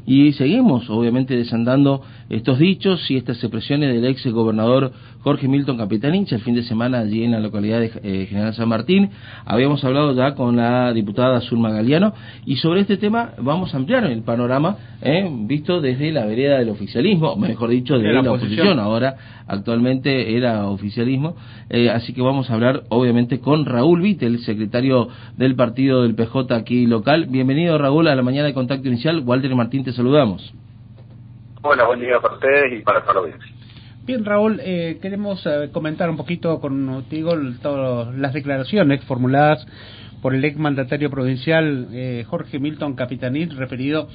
y seguimos obviamente desandando estos dichos y estas expresiones del ex gobernador Jorge Milton Capitanich el fin de semana allí en la localidad de General San Martín. Habíamos hablado ya con la diputada Zulma Galiano y sobre este tema vamos a ampliar el panorama visto desde la vereda del oficialismo, mejor dicho, de la oposición. Ahora actualmente era oficialismo, así que vamos a hablar obviamente con Raúl Vitte, el secretario del partido del PJ aquí local. Bienvenido, Raúl, a la mañana de Contacto Inicial. Walter y Martín, te saludamos. Hola, buen día para ustedes y para toda la audiencia. Bien, Raúl, queremos comentar un poquito contigo todas las declaraciones formuladas por el ex mandatario provincial Jorge Milton Capitanich referido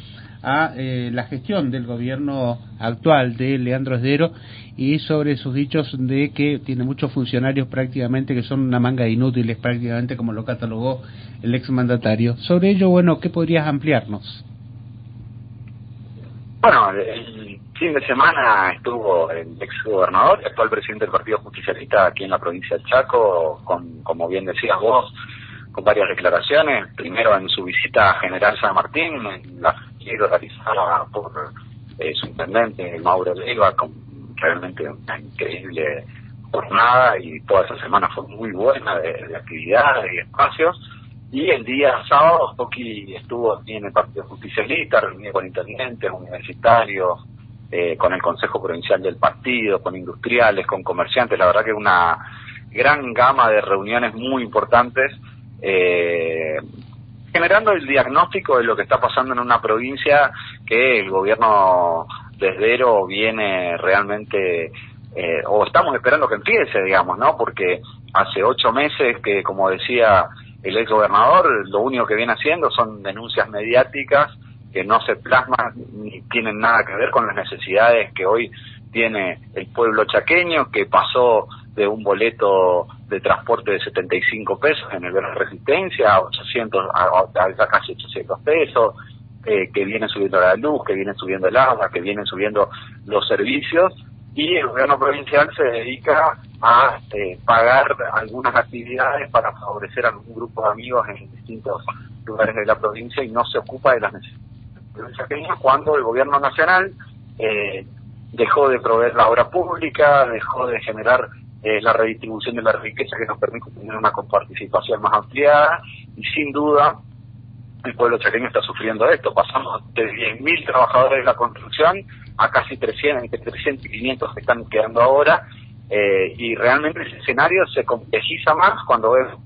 a la gestión del gobierno actual de Leandro Esdero y sobre sus dichos de que tiene muchos funcionarios prácticamente que son una manga de inútiles prácticamente, como lo catalogó el ex mandatario. Sobre ello, bueno, ¿qué podrías ampliarnos? Bueno, el fin de semana estuvo el ex gobernador, el actual presidente del Partido Justicialista aquí en la provincia del Chaco, como bien decías vos, con varias declaraciones. Primero en su visita a General San Martín, en la fiesta realizada por su intendente Mauro Leiva, con realmente una increíble jornada, y toda esa semana fue muy buena de actividades y espacios. Y el día sábado Joaquín estuvo aquí en el Partido Justicialista, reunido con intendentes, universitarios, con el Consejo Provincial del Partido, con industriales, con comerciantes. La verdad que una gran gama de reuniones muy importantes, generando el diagnóstico de lo que está pasando en una provincia que el gobierno de Esdero viene realmente, o estamos esperando que empiece, digamos, ¿no? Porque hace 8 meses que, como decía el ex gobernador, lo único que viene haciendo son denuncias mediáticas que no se plasman ni tienen nada que ver con las necesidades que hoy tiene el pueblo chaqueño, que pasó de un boleto de transporte de 75 pesos en el verano Resistencia a 800, a casi 800 pesos, que viene subiendo la luz, que viene subiendo el agua, que vienen subiendo los servicios, y el gobierno provincial se dedica a pagar algunas actividades para favorecer a algún grupo de amigos en distintos lugares de la provincia y no se ocupa de las necesidades chaqueñas, cuando el gobierno nacional dejó de proveer la obra pública, dejó de generar la redistribución de la riqueza que nos permite tener una coparticipación más ampliada, y sin duda el pueblo chaqueño está sufriendo esto. Pasamos de 10.000 trabajadores de la construcción a casi 300, entre 300 y 500 que están quedando ahora, y realmente ese escenario se complejiza más cuando vemos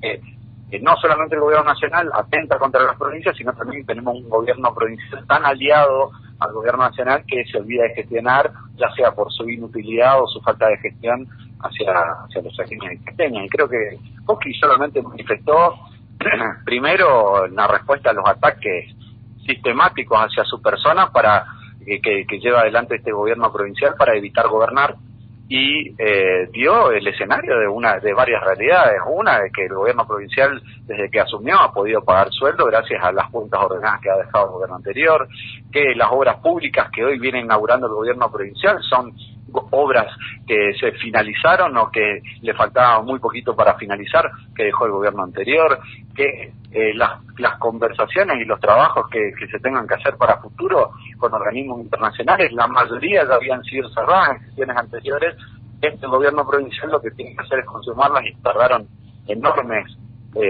que no solamente el gobierno nacional atenta contra las provincias, sino también tenemos un gobierno provincial tan aliado al gobierno nacional que se olvida de gestionar, ya sea por su inutilidad o su falta de gestión hacia los chaqueños y chaqueñas. Y creo que Coqui solamente manifestó primero una respuesta a los ataques sistemáticos hacia su persona para que lleva adelante este gobierno provincial para evitar gobernar, y dio el escenario de varias realidades. Una, de que el gobierno provincial desde que asumió ha podido pagar sueldo gracias a las cuentas ordenadas que ha dejado el gobierno anterior, que las obras públicas que hoy viene inaugurando el gobierno provincial son obras que se finalizaron o que le faltaba muy poquito para finalizar, que dejó el gobierno anterior, que las conversaciones y los trabajos que se tengan que hacer para futuro con organismos internacionales, la mayoría ya habían sido cerradas en gestiones anteriores. Este gobierno provincial lo que tiene que hacer es consumarlas, y tardaron enormes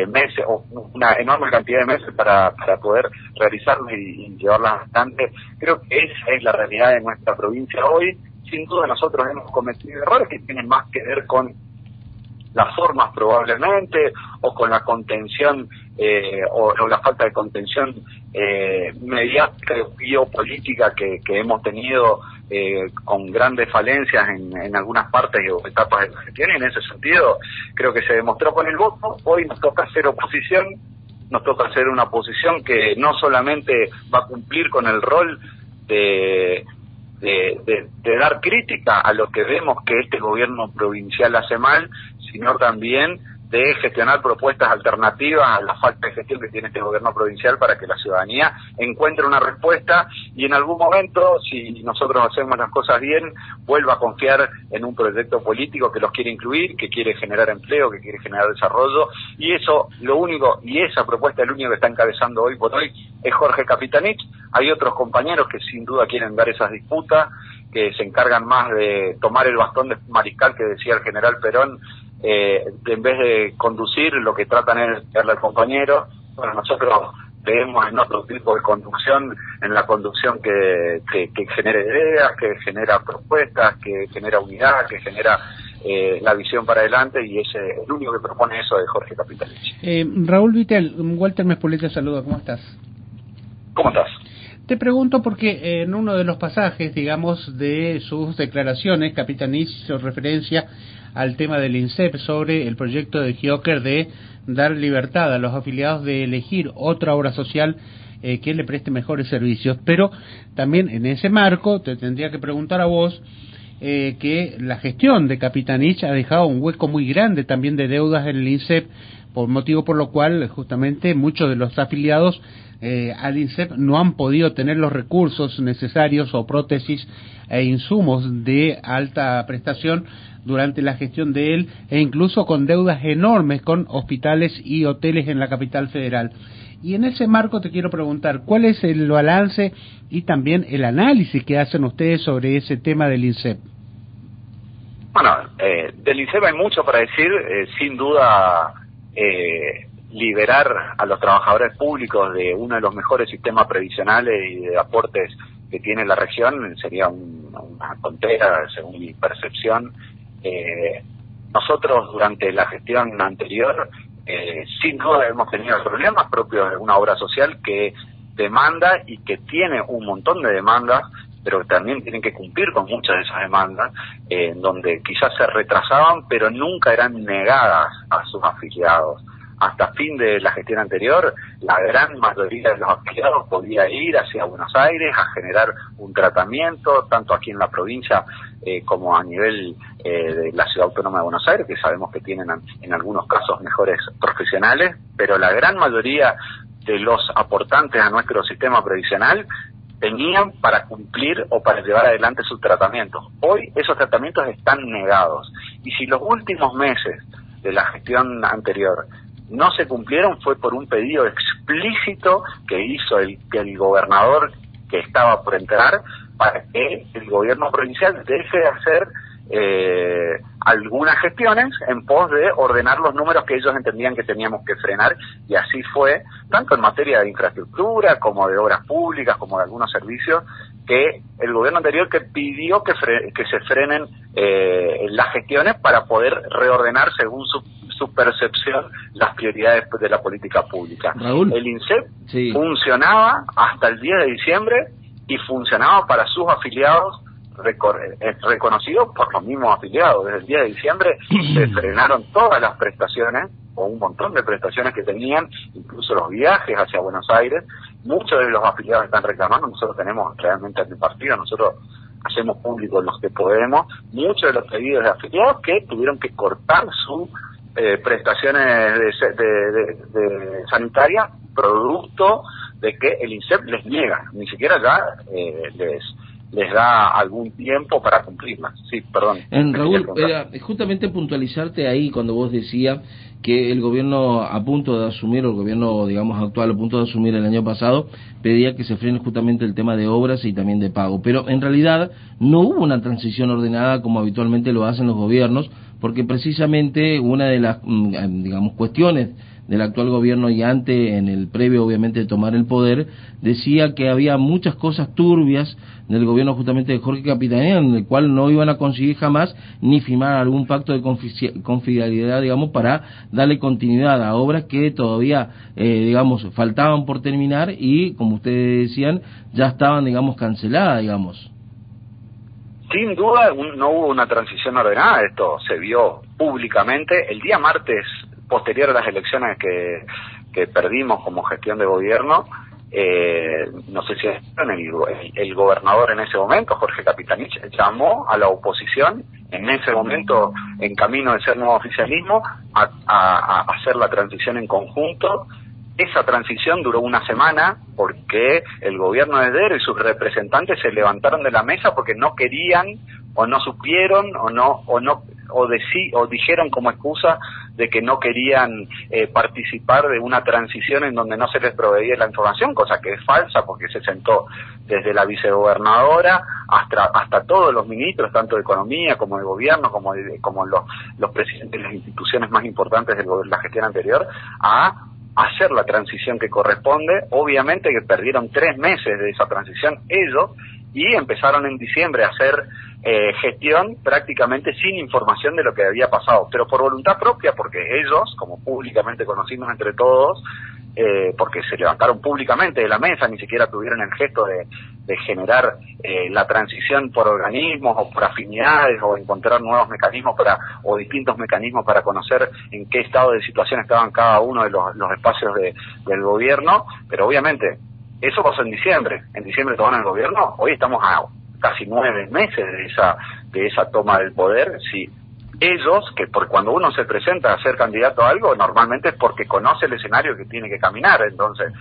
meses, o una enorme cantidad de meses para poder realizarlas y llevarlas adelante. Creo que esa es la realidad de nuestra provincia hoy. Sin duda nosotros hemos cometido errores que tienen más que ver con las formas probablemente, o con la contención o la falta de contención mediática y biopolítica que hemos tenido, con grandes falencias en algunas partes o etapas de la gestión, y en ese sentido creo que se demostró con el voto. Hoy nos toca hacer oposición, nos toca hacer una oposición que no solamente va a cumplir con el rol de dar crítica a lo que vemos que este gobierno provincial hace mal, sino también de gestionar propuestas alternativas a la falta de gestión que tiene este gobierno provincial para que la ciudadanía encuentre una respuesta y en algún momento, si nosotros hacemos las cosas bien, vuelva a confiar en un proyecto político que los quiere incluir, que quiere generar empleo, que quiere generar desarrollo, y eso, lo único, y esa propuesta el único que está encabezando hoy por hoy es Jorge Capitanich. Hay otros compañeros que sin duda quieren dar esas disputas, que se encargan más de tomar el bastón de mariscal que decía el general Perón, en vez de conducir, lo que tratan es darle al compañero. Bueno, nosotros creemos en otro tipo de conducción, en la conducción que genere ideas, que genera propuestas, que genera unidad, que genera la visión para adelante, y es el único que propone eso de Jorge Capitanich. Raúl Vitel, Walter Mespolete, saluda, ¿cómo estás? ¿Cómo estás? Te pregunto porque en uno de los pasajes, digamos, de sus declaraciones, Capitanich hizo referencia al tema del INSEP sobre el proyecto de Giocker de dar libertad a los afiliados de elegir otra obra social que le preste mejores servicios. Pero también en ese marco te tendría que preguntar a vos que la gestión de Capitanich ha dejado un hueco muy grande también de deudas en el INSEP, por motivo por lo cual justamente muchos de los afiliados al INSEP no han podido tener los recursos necesarios o prótesis e insumos de alta prestación durante la gestión de él, e incluso con deudas enormes con hospitales y hoteles en la capital federal. Y en ese marco te quiero preguntar, ¿cuál es el balance y también el análisis que hacen ustedes sobre ese tema del INSEP? Bueno, del INSEP hay mucho para decir, sin duda liberar a los trabajadores públicos de uno de los mejores sistemas previsionales y de aportes que tiene la región sería una tontera, según mi percepción. Nosotros durante la gestión anterior sin duda hemos tenido problemas propios de una obra social que demanda y que tiene un montón de demandas, pero que también tienen que cumplir con muchas de esas demandas, donde quizás se retrasaban pero nunca eran negadas a sus afiliados. Hasta fin de la gestión anterior, la gran mayoría de los afiliados podía ir hacia Buenos Aires a generar un tratamiento, tanto aquí en la provincia como a nivel de la Ciudad Autónoma de Buenos Aires, que sabemos que tienen en algunos casos mejores profesionales, pero la gran mayoría de los aportantes a nuestro sistema previsional tenían para cumplir o para llevar adelante sus tratamientos. Hoy esos tratamientos están negados, y si los últimos meses de la gestión anterior no se cumplieron, fue por un pedido explícito que hizo el gobernador que estaba por entrar, para que el gobierno provincial deje de hacer algunas gestiones en pos de ordenar los números que ellos entendían que teníamos que frenar, y así fue, tanto en materia de infraestructura como de obras públicas, como de algunos servicios, que el gobierno anterior que pidió que se frenen las gestiones para poder reordenar según su percepción las prioridades de la política pública. Raúl, el INSEP sí, funcionaba hasta el 10 de diciembre y funcionaba para sus afiliados reconocidos por los mismos afiliados. Desde el 10 de diciembre se frenaron todas las prestaciones, o un montón de prestaciones que tenían, incluso los viajes hacia Buenos Aires. Muchos de los afiliados están reclamando, nosotros tenemos realmente en el partido, nosotros hacemos público los que podemos, muchos de los pedidos de afiliados que tuvieron que cortar sus prestaciones de sanitaria, producto de que el INSEP les niega, ni siquiera ya les da algún tiempo para cumplirlas. Sí, perdón. Raúl, justamente puntualizarte ahí cuando vos decías que el gobierno a punto de asumir, el gobierno, digamos, actual a punto de asumir el año pasado, pedía que se frene justamente el tema de obras y también de pago. Pero en realidad no hubo una transición ordenada como habitualmente lo hacen los gobiernos, porque precisamente una de las, digamos, cuestiones del actual gobierno, y antes, en el previo obviamente de tomar el poder, decía que había muchas cosas turbias del gobierno justamente de Jorge Capitanich, en el cual no iban a conseguir jamás ni firmar algún pacto de confidencialidad, digamos, para darle continuidad a obras que todavía, digamos, faltaban por terminar y, como ustedes decían, ya estaban, digamos, canceladas, digamos. Sin duda no hubo una transición ordenada, esto se vio públicamente. El día martes, posterior a las elecciones que perdimos como gestión de gobierno, no sé si el gobernador en ese momento, Jorge Capitanich, llamó a la oposición en ese momento, en camino de ser nuevo oficialismo, a hacer la transición en conjunto. Esa transición duró una semana porque el gobierno de Dero y sus representantes se levantaron de la mesa porque no querían o no supieron o dijeron como excusa de que no querían participar de una transición en donde no se les proveía la información, cosa que es falsa porque se sentó desde la vicegobernadora hasta todos los ministros, tanto de Economía como de Gobierno, como los presidentes de las instituciones más importantes de la gestión anterior, a hacer la transición que corresponde. Obviamente que perdieron 3 meses de esa transición ellos y empezaron en diciembre a hacer gestión prácticamente sin información de lo que había pasado, pero por voluntad propia, porque ellos, como públicamente conocimos entre todos, porque se levantaron públicamente de la mesa, ni siquiera tuvieron el gesto de generar la transición por organismos o por afinidades o encontrar nuevos mecanismos o distintos mecanismos para conocer en qué estado de situación estaban cada uno de los espacios del gobierno. Pero obviamente eso pasó en diciembre tomaron el gobierno. Hoy estamos a casi 9 meses de esa toma del poder. Si ellos, que cuando uno se presenta a ser candidato a algo, normalmente es porque conoce el escenario que tiene que caminar. Entonces,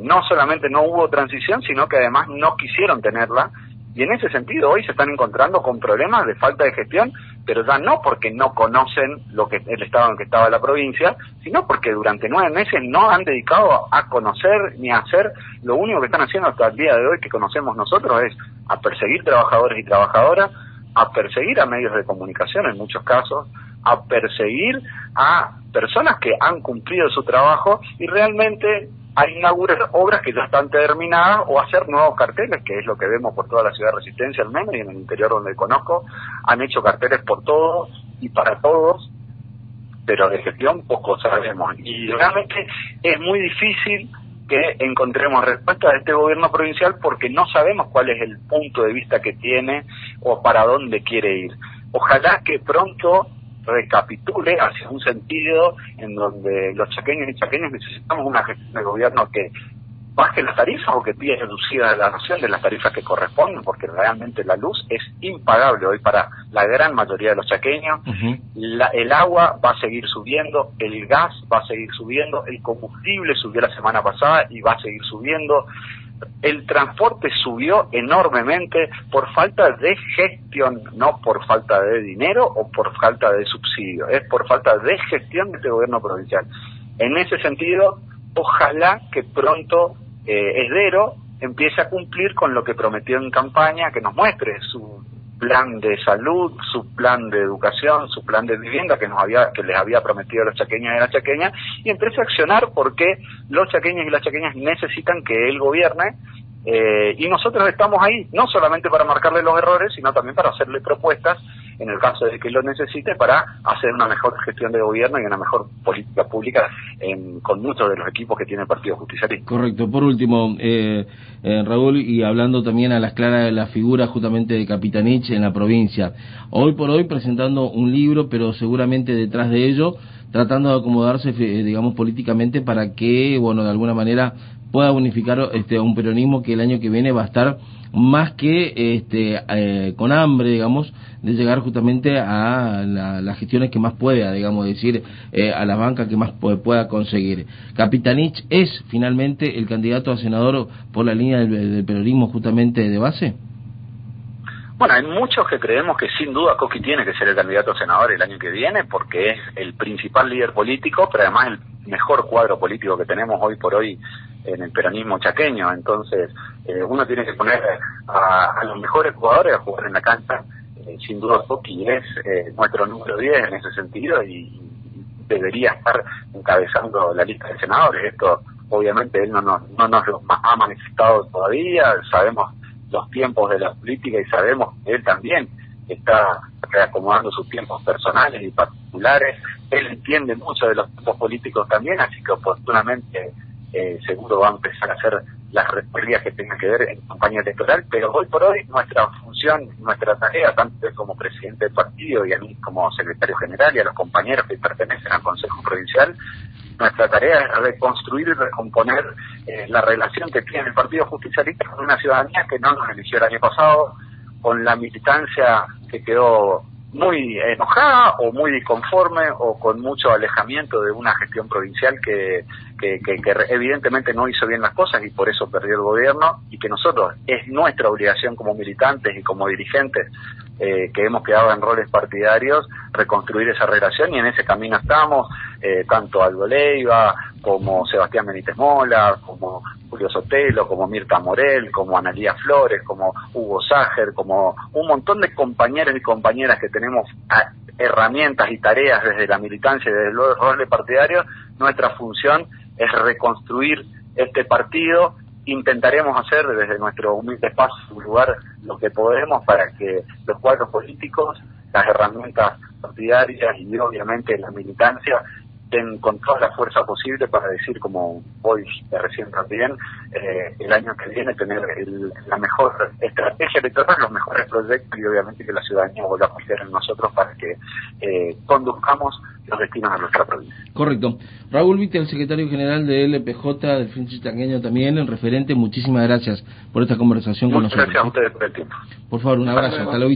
no solamente no hubo transición, sino que además no quisieron tenerla, y en ese sentido hoy se están encontrando con problemas de falta de gestión, pero ya no porque no conocen el estado en que estaba la provincia, sino porque durante 9 meses no han dedicado a conocer ni a hacer. Lo único que están haciendo hasta el día de hoy que conocemos nosotros es a perseguir trabajadores y trabajadoras, a perseguir a medios de comunicación en muchos casos, a perseguir a personas que han cumplido su trabajo y realmente a inaugurar obras que ya están terminadas o hacer nuevos carteles, que es lo que vemos por toda la ciudad de Resistencia, al menos, y en el interior donde conozco, han hecho carteles por todos y para todos, pero de gestión poco sabemos. Y realmente es muy difícil que encontremos respuesta de este gobierno provincial porque no sabemos cuál es el punto de vista que tiene o para dónde quiere ir. Ojalá que pronto recapitule hacia un sentido en donde los chaqueños y chaqueñas necesitamos una gestión de gobierno que baje las tarifas o que pida reducida la ración de las tarifas que corresponden, porque realmente la luz es impagable hoy para la gran mayoría de los chaqueños. El agua va a seguir subiendo, el gas va a seguir subiendo, el combustible subió la semana pasada y va a seguir subiendo. El transporte subió enormemente por falta de gestión, no por falta de dinero o por falta de subsidio, es por falta de gestión de este gobierno provincial. En ese sentido, ojalá que pronto Esdero empiece a cumplir con lo que prometió en campaña, que nos muestre su plan de salud, su plan de educación, su plan de vivienda que les había prometido a los chaqueños y a las chaqueñas, y empiece a accionar porque los chaqueños y las chaqueñas necesitan que él gobierne, y nosotros estamos ahí, no solamente para marcarle los errores, sino también para hacerle propuestas, en el caso de que lo necesite, para hacer una mejor gestión de gobierno y una mejor política pública con muchos de los equipos que tiene el Partido Justicialista. Correcto. Por último, Raúl, y hablando también a las claras de la figura justamente de Capitanich en la provincia, hoy por hoy presentando un libro, pero seguramente detrás de ello tratando de acomodarse, digamos, políticamente para que, bueno, de alguna manera pueda unificar un peronismo que el año que viene va a estar más que con hambre, digamos, de llegar justamente a las gestiones que más pueda, digamos, decir, a la banca que más pueda conseguir. ¿Capitanich es finalmente el candidato a senador por la línea del peronismo justamente de base? Bueno, hay muchos que creemos que sin duda Coqui tiene que ser el candidato a senador el año que viene porque es el principal líder político, pero además el mejor cuadro político que tenemos hoy por hoy en el peronismo chaqueño. Entonces, uno tiene que poner a los mejores jugadores a jugar en la cancha. Sin duda Coqui es nuestro número 10 en ese sentido y debería estar encabezando la lista de senadores. Esto, obviamente, él no nos lo ha manifestado todavía. Sabemos los tiempos de la política y sabemos que él también está reacomodando sus tiempos personales y particulares. Él entiende mucho de los tiempos políticos también, así que oportunamente seguro va a empezar a hacer las recorridas que tengan que ver en campaña electoral, pero hoy por hoy nuestra función función, nuestra tarea, tanto como presidente del partido y a mí como secretario general y a los compañeros que pertenecen al Consejo Provincial, nuestra tarea es reconstruir y recomponer la relación que tiene el Partido Justicialista con una ciudadanía que no nos eligió el año pasado, con la militancia que quedó muy enojada o muy disconforme o con mucho alejamiento de una gestión provincial que evidentemente no hizo bien las cosas y por eso perdió el gobierno, y que nosotros, es nuestra obligación como militantes y como dirigentes que hemos quedado en roles partidarios, reconstruir esa relación, y en ese camino estamos, tanto Aldo Leiva, como Sebastián Benítez Mola, como Julio Sotelo, como Mirta Morel, como Analía Flores, como Hugo Ságer, como un montón de compañeros y compañeras que tenemos herramientas y tareas desde la militancia y desde los roles partidarios. Nuestra función es reconstruir este partido. Intentaremos hacer desde nuestro humilde espacio, un lugar, lo que podemos para que los cuadros políticos, las herramientas partidarias y obviamente la militancia estén con toda la fuerza posible para decir, como hoy recién también, el año que viene tener la mejor estrategia electoral, los mejores proyectos, y obviamente que la ciudadanía vuelva a confiar en nosotros para que conduzcamos los destinos de nuestra provincia. Correcto. Raúl Vitti, el secretario general de LPJ del Frente Chaqueño también, el referente, muchísimas gracias por esta conversación con nosotros. Muchas gracias a ustedes por el tiempo. Por favor, un abrazo. Hasta luego.